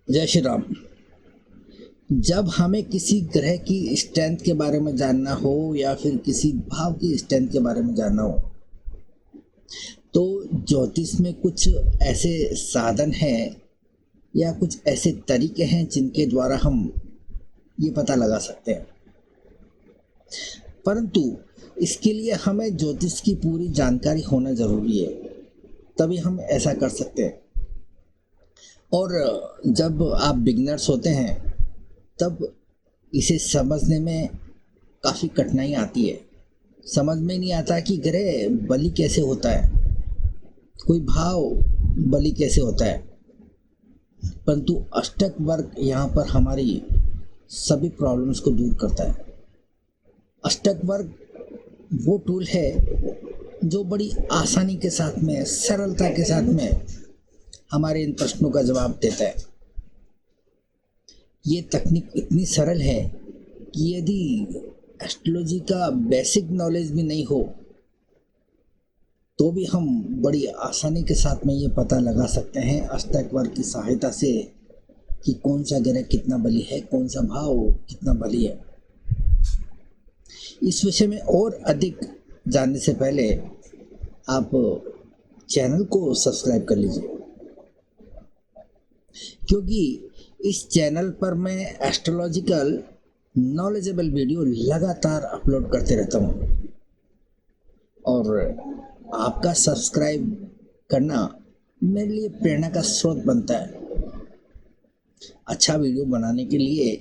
जय श्री राम। जब हमें किसी ग्रह की स्ट्रेंथ के बारे में जानना हो या फिर किसी भाव की स्ट्रेंथ के बारे में जानना हो तो ज्योतिष में कुछ ऐसे साधन हैं या कुछ ऐसे तरीके हैं जिनके द्वारा हम ये पता लगा सकते हैं। परंतु इसके लिए हमें ज्योतिष की पूरी जानकारी होना ज़रूरी है, तभी हम ऐसा कर सकते हैं। और जब आप बिगिनर्स होते हैं तब इसे समझने में काफ़ी कठिनाई आती है। समझ में नहीं आता कि ग्रह बलि कैसे होता है, कोई भाव बलि कैसे होता है। परंतु अष्टक वर्ग यहाँ पर हमारी सभी प्रॉब्लम्स को दूर करता है। अष्टक वर्ग वो टूल है जो बड़ी आसानी के साथ में, सरलता के साथ में हमारे इन प्रश्नों का जवाब देता है। ये तकनीक इतनी सरल है कि यदि एस्ट्रोलॉजी का बेसिक नॉलेज भी नहीं हो तो भी हम बड़ी आसानी के साथ में ये पता लगा सकते हैं अष्टक वर्ग की सहायता से कि कौन सा ग्रह कितना बली है, कौन सा भाव कितना बली है। इस विषय में और अधिक जानने से पहले आप चैनल को सब्सक्राइब कर लीजिए, क्योंकि इस चैनल पर मैं एस्ट्रोलॉजिकल नॉलेजेबल वीडियो लगातार अपलोड करते रहता हूँ और आपका सब्सक्राइब करना मेरे लिए प्रेरणा का स्रोत बनता है। अच्छा वीडियो बनाने के लिए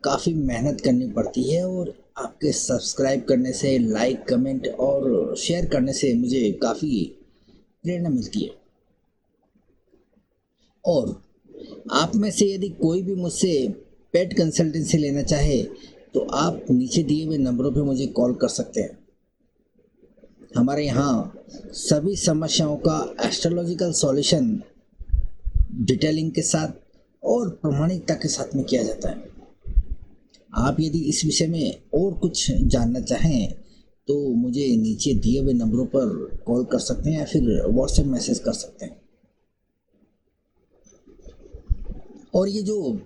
काफ़ी मेहनत करनी पड़ती है और आपके सब्सक्राइब करने से, लाइक, कमेंट और शेयर करने से मुझे काफ़ी प्रेरणा मिलती है। और आप में से यदि कोई भी मुझसे पेट कंसल्टेंसी लेना चाहे तो आप नीचे दिए हुए नंबरों पे मुझे कॉल कर सकते हैं। हमारे यहाँ सभी समस्याओं का एस्ट्रोलॉजिकल सॉल्यूशन डिटेलिंग के साथ और प्रामाणिकता के साथ में किया जाता है। आप यदि इस विषय में और कुछ जानना चाहें तो मुझे नीचे दिए हुए नंबरों पर कॉल कर सकते हैं या फिर व्हाट्सएप मैसेज कर सकते हैं। और ये जो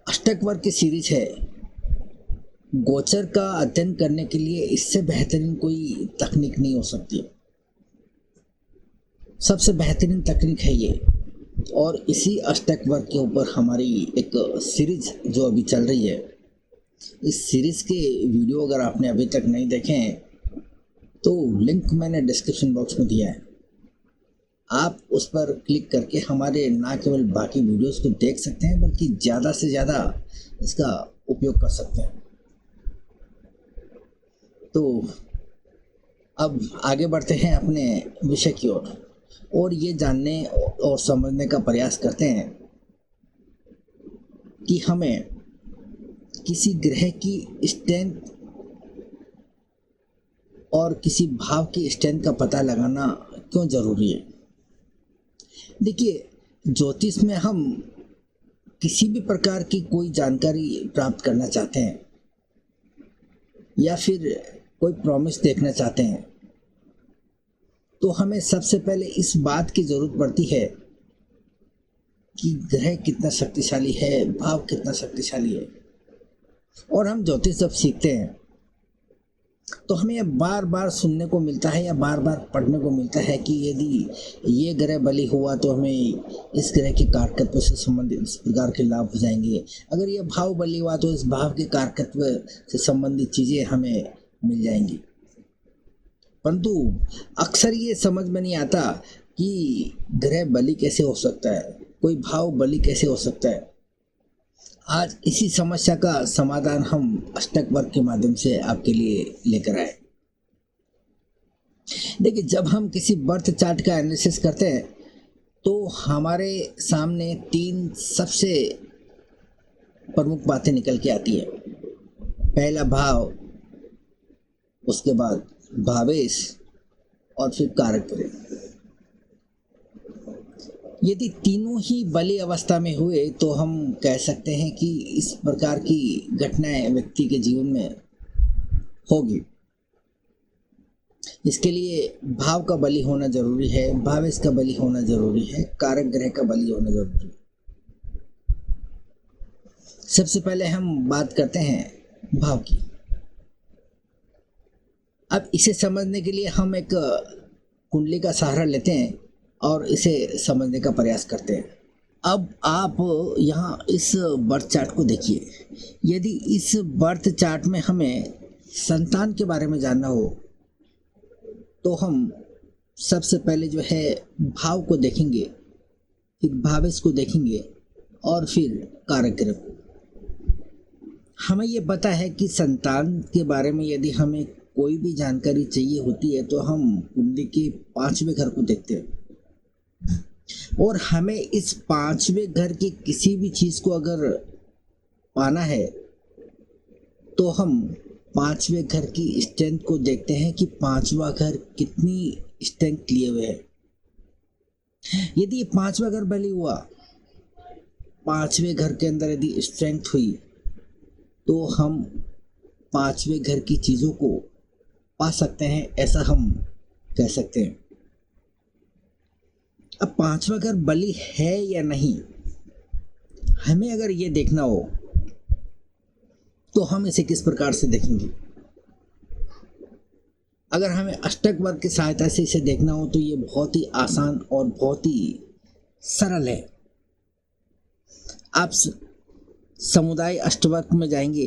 अष्टक वर्ग की सीरीज है, गोचर का अध्ययन करने के लिए इससे बेहतरीन कोई तकनीक नहीं हो सकती। सबसे बेहतरीन तकनीक है ये। और इसी अष्टक वर्ग के ऊपर हमारी एक सीरीज जो अभी चल रही है, इस सीरीज के वीडियो अगर आपने अभी तक नहीं देखे तो लिंक मैंने डिस्क्रिप्शन बॉक्स में दिया है। आप उस पर क्लिक करके हमारे ना केवल बाकी वीडियोस को देख सकते हैं बल्कि ज़्यादा से ज़्यादा इसका उपयोग कर सकते हैं। तो अब आगे बढ़ते हैं अपने विषय की ओर और ये जानने और समझने का प्रयास करते हैं कि हमें किसी ग्रह की स्ट्रेंथ और किसी भाव की स्ट्रेंथ का पता लगाना क्यों ज़रूरी है। देखिए, ज्योतिष में हम किसी भी प्रकार की कोई जानकारी प्राप्त करना चाहते हैं या फिर कोई प्रॉमिस देखना चाहते हैं तो हमें सबसे पहले इस बात की ज़रूरत पड़ती है कि ग्रह कितना शक्तिशाली है, भाव कितना शक्तिशाली है। और हम ज्योतिष जब सीखते हैं तो हमें यह बार बार सुनने को मिलता है या बार बार पढ़ने को मिलता है कि यदि ये ग्रह बलि हुआ तो हमें इस ग्रह के कारकत्व से संबंधित इस प्रकार के लाभ हो जाएंगे, अगर ये भाव बलि हुआ तो इस भाव के कारकत्व से संबंधित चीज़ें हमें मिल जाएंगी। परंतु अक्सर ये समझ में नहीं आता कि ग्रह बलि कैसे हो सकता है, कोई भाव बलि कैसे हो सकता है। आज इसी समस्या का समाधान हम अष्टक वर्ग के माध्यम से आपके लिए लेकर आए। देखिए, जब हम किसी बर्थ चार्ट का एनालिसिस करते हैं तो हमारे सामने तीन सबसे प्रमुख बातें निकल के आती है। पहला भाव, उसके बाद भावेश और फिर कारक ग्रह। यदि तीनों ही बली अवस्था में हुए तो हम कह सकते हैं कि इस प्रकार की घटनाएं व्यक्ति के जीवन में होगी। इसके लिए भाव का बलि होना जरूरी है, भावेश का बलि होना जरूरी है, कारक ग्रह का बलि होना जरूरी है। सबसे पहले हम बात करते हैं भाव की। अब इसे समझने के लिए हम एक कुंडली का सहारा लेते हैं और इसे समझने का प्रयास करते हैं। अब आप यहाँ इस बर्थ चार्ट को देखिए। यदि इस बर्थ चार्ट में हमें संतान के बारे में जानना हो तो हम सबसे पहले जो है भाव को देखेंगे, फिर भावेश को देखेंगे और फिर कारक ग्रह को। हमें ये पता है कि संतान के बारे में यदि हमें कोई भी जानकारी चाहिए होती है तो हम कुंडली के 5वें घर को देखते हैं और हमें इस 5वें घर की किसी भी चीज़ को अगर पाना है तो हम 5वें घर की स्ट्रेंथ को देखते हैं कि 5वां घर कितनी स्ट्रेंथ लिए हुए है। यदि ये 5वां घर बली हुआ, 5वें घर के अंदर यदि स्ट्रेंथ हुई तो हम 5वें घर की चीज़ों को पा सकते हैं, ऐसा हम कह सकते हैं। अब 5वां घर बली है या नहीं, हमें अगर ये देखना हो तो हम इसे किस प्रकार से देखेंगे। अगर हमें अष्टक वर्ग की सहायता से इसे देखना हो तो ये बहुत ही आसान और बहुत ही सरल है। आप समुदाय अष्टवर्ग में जाएंगे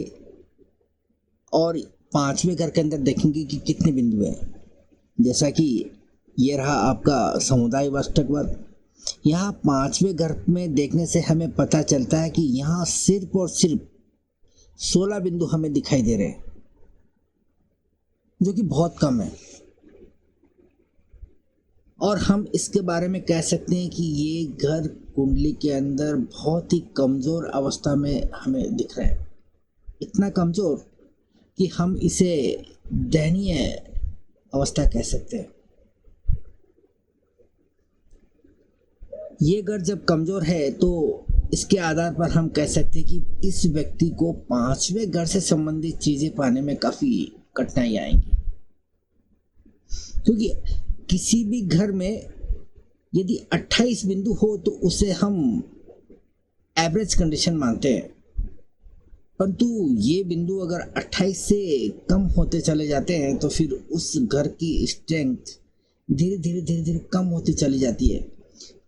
और 5वें घर के अंदर देखेंगे कि कितने बिंदु हैं। जैसा कि ये रहा आपका समुदाय अष्टक वर्ग। यहाँ 5वें घर में देखने से हमें पता चलता है कि यहाँ सिर्फ और सिर्फ 16 बिंदु हमें दिखाई दे रहे हैं, जो कि बहुत कम है। और हम इसके बारे में कह सकते हैं कि ये घर कुंडली के अंदर बहुत ही कमज़ोर अवस्था में हमें दिख रहा है। इतना कमज़ोर कि हम इसे दयनीय अवस्था कह सकते हैं। ये घर जब कमज़ोर है तो इसके आधार पर हम कह सकते हैं कि इस व्यक्ति को 5वें घर से संबंधित चीज़ें पाने में काफ़ी कठिनाई आएंगी, क्योंकि किसी भी घर में यदि 28 बिंदु हो तो उसे हम एवरेज कंडीशन मानते हैं, परंतु ये बिंदु अगर 28 से कम होते चले जाते हैं तो फिर उस घर की स्ट्रेंथ धीरे धीरे कम होती चली जाती है।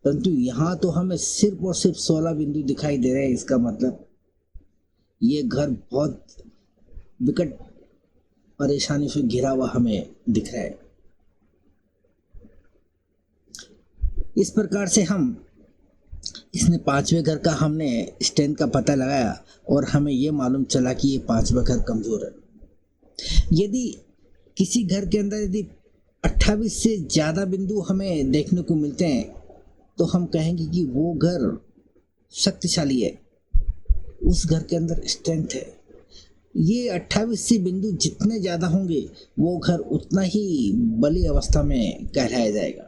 परंतु यहाँ तो हमें सिर्फ और सिर्फ 16 बिंदु दिखाई दे रहे हैं। इसका मतलब ये घर बहुत विकट परेशानी से घिरा हुआ हमें दिख रहा है। इस प्रकार से हम इसने 5वें घर का हमने स्ट्रेंथ का पता लगाया और हमें ये मालूम चला कि ये 5वां घर कमज़ोर है। यदि किसी घर के अंदर यदि 28 से ज़्यादा बिंदु हमें देखने को मिलते हैं तो हम कहेंगे कि वो घर शक्तिशाली है, उस घर के अंदर स्ट्रेंथ है। ये 28 से बिंदु जितने ज़्यादा होंगे वो घर उतना ही बली अवस्था में कहलाया जाएगा।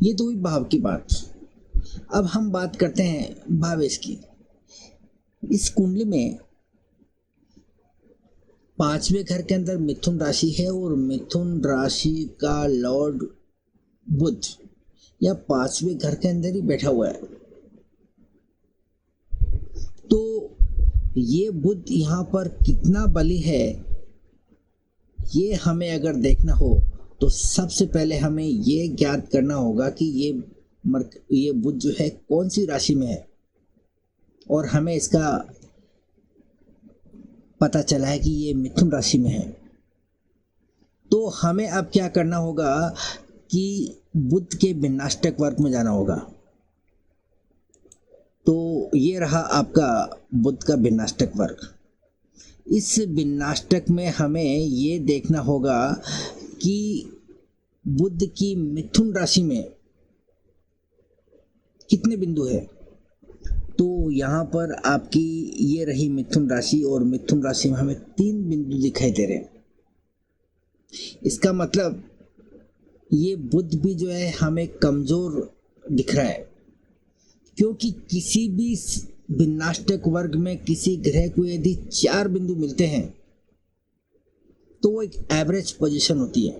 ये तो हुई भाव की बात। अब हम बात करते हैं भावेश की। इस कुंडली में 5वें घर के अंदर मिथुन राशि है और मिथुन राशि का लॉर्ड बुध या 5वें घर के अंदर ही बैठा हुआ है। तो ये बुध यहाँ पर कितना बली है ये हमें अगर देखना हो तो सबसे पहले हमें ये ज्ञात करना होगा कि ये बुध जो है कौन सी राशि में है। और हमें इसका पता चला है कि ये मिथुन राशि में है। तो हमें अब क्या करना होगा कि बुध के भिन्नाष्टक वर्ग में जाना होगा। तो ये रहा आपका बुध का भिन्नाष्टक वर्ग। इस भिन्नाष्टक में हमें ये देखना होगा कि बुध की मिथुन राशि में कितने बिंदु है। तो यहाँ पर आपकी ये रही मिथुन राशि और मिथुन राशि में हमें 3 बिंदु दिखाई दे रहे हैं। इसका मतलब ये बुध भी जो है हमें कमज़ोर दिख रहा है, क्योंकि किसी भी भिन्नाष्टक वर्ग में किसी ग्रह को यदि 4 बिंदु मिलते हैं तो वो एक एवरेज पोजीशन होती है।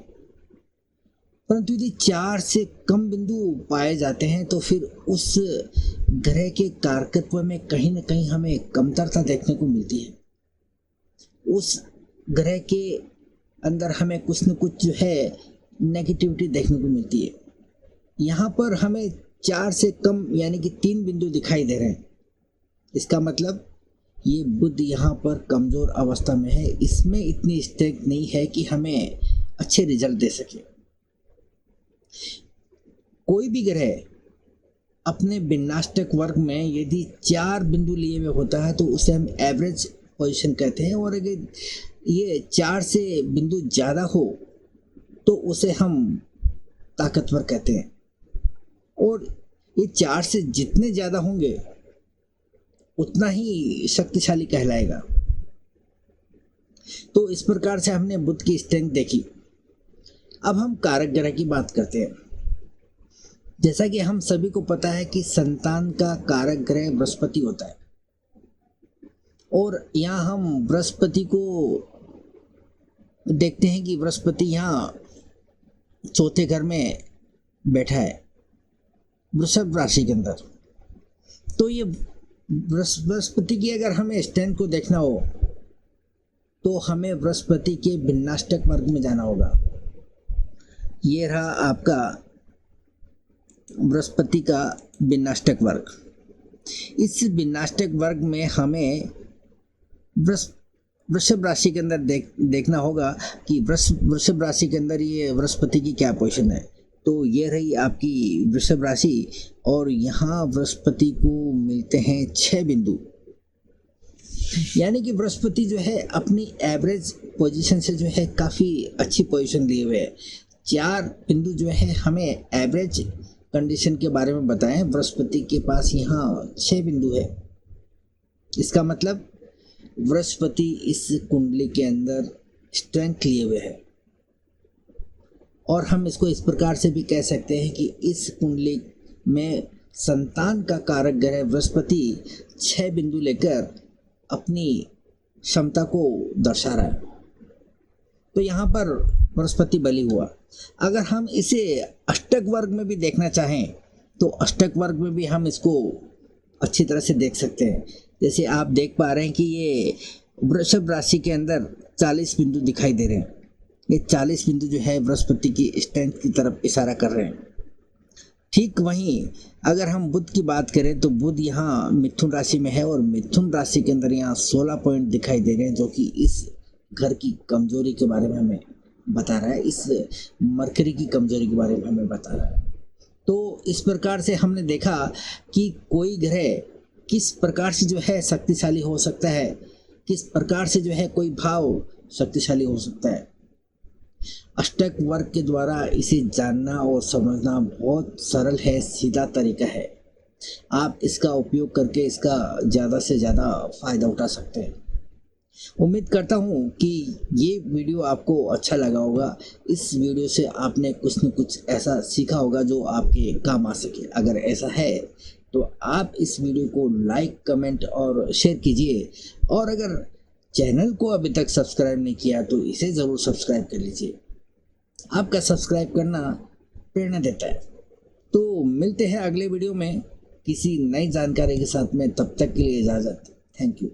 परंतु यदि 4 से कम बिंदु पाए जाते हैं तो फिर उस ग्रह के कारकत्व में कहीं ना कहीं हमें कमतरता देखने को मिलती है। उस ग्रह के अंदर हमें कुछ न कुछ जो है नेगेटिविटी देखने को मिलती है। यहाँ पर हमें 4 से कम यानी कि 3 बिंदु दिखाई दे रहे हैं। इसका मतलब ये बुध यहाँ पर कमज़ोर अवस्था में है, इसमें इतनी स्ट्रेंथ नहीं है कि हमें अच्छे रिजल्ट दे सके। कोई भी ग्रह अपने विनाष्टक वर्ग में यदि 4 बिंदु लिए हुए होता है तो उसे हम एवरेज पोजीशन कहते हैं, और अगर ये 4 से बिंदु ज़्यादा हो तो उसे हम ताकतवर कहते हैं, और ये 4 से जितने ज़्यादा होंगे उतना ही शक्तिशाली कहलाएगा। तो इस प्रकार से हमने बुध की स्ट्रेंथ देखी। अब हम कारक ग्रह की बात करते हैं। जैसा कि हम सभी को पता है कि संतान का कारक ग्रह बृहस्पति होता है, और यहाँ हम बृहस्पति को देखते हैं कि बृहस्पति यहाँ चौथे घर में बैठा है वृषभ राशि के अंदर। तो ये बृहस्पति की अगर हमें स्ट्रेंथ को देखना हो तो हमें बृहस्पति के विनाष्टक वर्ग में जाना होगा। ये रहा आपका बृहस्पति का विनाष्टक वर्ग। इस विनाष्टक वर्ग में हमें वृषभ राशि के अंदर देखना होगा कि वृषभ राशि के अंदर ये बृहस्पति की क्या पोजीशन है। तो ये रही आपकी वृषभ राशि, और यहाँ बृहस्पति को मिलते हैं 6 बिंदु, यानी कि बृहस्पति जो है अपनी एवरेज पोजीशन से जो है काफ़ी अच्छी पोजीशन लिए हुए है। 4 बिंदु जो है हमें एवरेज कंडीशन के बारे में बताएं, बृहस्पति के पास यहाँ 6 बिंदु है। इसका मतलब बृहस्पति इस कुंडली के अंदर स्ट्रेंथ लिए हुए है, और हम इसको इस प्रकार से भी कह सकते हैं कि इस कुंडली में संतान का कारक ग्रह बृहस्पति 6 बिंदु लेकर अपनी क्षमता को दर्शा रहा है। तो यहाँ पर बृहस्पति बली हुआ। अगर हम इसे अष्टक वर्ग में भी देखना चाहें तो अष्टक वर्ग में भी हम इसको अच्छी तरह से देख सकते हैं। जैसे आप देख पा रहे हैं कि ये वृषभ राशि के अंदर 40 बिंदु दिखाई दे रहे हैं। ये 40 बिंदु जो है बृहस्पति की स्ट्रेंथ की तरफ इशारा कर रहे हैं। ठीक वहीं अगर हम बुध की बात करें तो बुध यहाँ मिथुन राशि में है, और मिथुन राशि के अंदर यहाँ 16 पॉइंट दिखाई दे रहे हैं, जो कि इस घर की कमजोरी के बारे में हमें बता रहा है, इस मरकरी की कमजोरी के बारे में हमें बता रहा है। तो इस प्रकार से हमने देखा कि कोई ग्रह किस प्रकार से जो है शक्तिशाली हो सकता है, किस प्रकार से जो है कोई भाव शक्तिशाली हो सकता है। अष्टक वर्ग के द्वारा इसे जानना और समझना बहुत सरल है, सीधा तरीका है। आप इसका उपयोग करके इसका ज़्यादा से ज़्यादा फ़ायदा उठा सकते हैं। उम्मीद करता हूँ कि ये वीडियो आपको अच्छा लगा होगा। इस वीडियो से आपने कुछ न कुछ ऐसा सीखा होगा जो आपके काम आ सके। अगर ऐसा है तो आप इस वीडियो को लाइक, कमेंट और शेयर कीजिए, और अगर चैनल को अभी तक सब्सक्राइब नहीं किया तो इसे ज़रूर सब्सक्राइब कर लीजिए। आपका सब्सक्राइब करना प्रेरणा देता है। तो मिलते हैं अगले वीडियो में किसी नई जानकारी के साथ में। तब तक के लिए इजाज़त। Thank you.